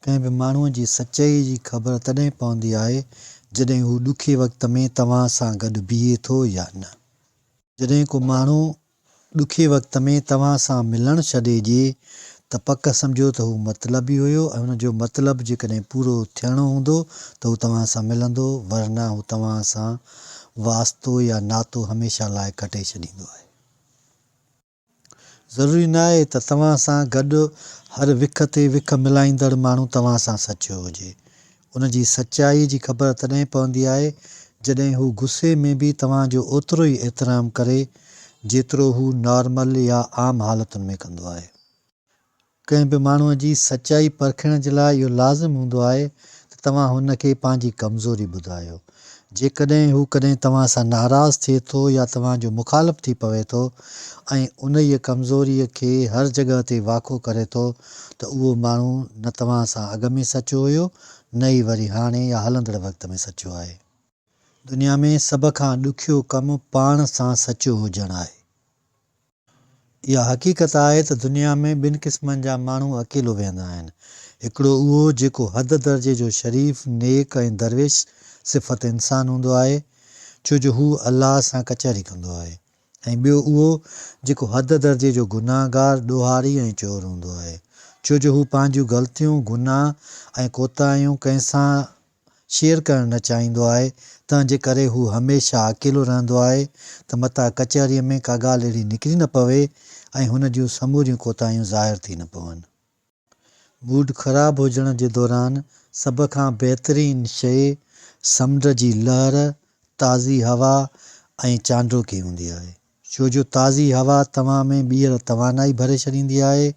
कंहिं बि माण्हूअ जी सचाई जी ख़बर तॾहिं पवंदी आहे जॾहिं हू ॾुखे वक़्त में तव्हां सां गॾु बीहे थो या न। जॾहिं को माण्हू ॾुखे वक़्त में तव्हां सां मिलणु छॾे ॾिए त पक सम्झो त हू मतिलबी हुयो ऐं हुनजो मतिलबु जेकॾहिं पूरो थियणो हूंदो त हू तव्हां सां मिलंदो, वरना हू तव्हां सां वास्तो या नातो हमेशह लाइ कटे छॾींदो आहे। ज़रूरी न आहे त तव्हां सां गॾु हर विख ते विख मिलाईंदड़ माण्हू तव्हां सां सचो हुजे। उनजी सचाई जी ख़बर तॾहिं पवंदी आहे जॾहिं हू गुस्से में बि तव्हांजो ओतिरो ई एतिराम करे जेतिरो हू नॉर्मल या आम हालतुनि में कंदो आहे। कंहिं बि माण्हूअ जी सचाई परखण जे लाइ इहो लाज़िम हूंदो आहे त तव्हां हुनखे पंहिंजी कमज़ोरी ॿुधायो। जेकॾहिं हू कॾहिं तव्हां सां नाराज़ थिए थो या तव्हांजो मुखालिफ़ थी पवे थो ऐं उन ई कमज़ोरीअ खे हर जॻह ते वाखो करे थो त उहो माण्हू न तव्हां सां अॻ में सचो हुयो, न ई वरी हाणे या हलंदड़ वक़्त में सचो आहे। दुनिया में सभ खां ॾुखियो कमु पाण सां सचो हुजणु आहे। इहा हक़ीक़त आहे त दुनिया में ॿिनि क़िस्मनि जा माण्हू अकेलो वेहंदा आहिनि। हिकिड़ो उहो जेको हद दर्जे जो शरीफ़, नेक ऐं दरवेश सिफ़त इंसानु हूंदो आहे, छो जो हू अलाह सां कचहरी कंदो आहे। ऐं ॿियो उहो जेको हद दर्जे जो गुनाहगार, ॾोहारी ऐं चोर हूंदो आहे, छो जो हू पंहिंजूं ग़लतियूं, गुनाह ऐं कोताहियूं कंहिंसां शेयर करणु न चाहींदो आहे, तंहिंजे करे हू हमेशह अकेलो रहंदो आहे त मता कचहरीअ में का ॻाल्हि अहिड़ी निकिरी न पवे ऐं हुन जूं समूरियूं कोताहियूं ज़ाहिर थी न पवनि। मूड ख़राबु हुजण जे दौरान सभ खां बहितरीनु शइ समुंड जी लहर, ताज़ी हवा ऐं चांडोकी हूंदी आहे, छो जो ताज़ी हवा तव्हां में ॿीहर तवानाई भरे छॾींदी आहे।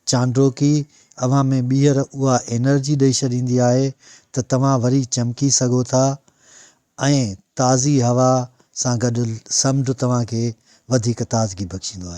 चांडोकी अव्हां में ॿीहर उहा एनर्जी ॾेई छॾींदी आहे त तव्हां वरी चमकी सघो था ऐं ताज़ी हवा सां गॾु समुंड तव्हांखे वधीक ताज़गी बख़्शींदो आहे।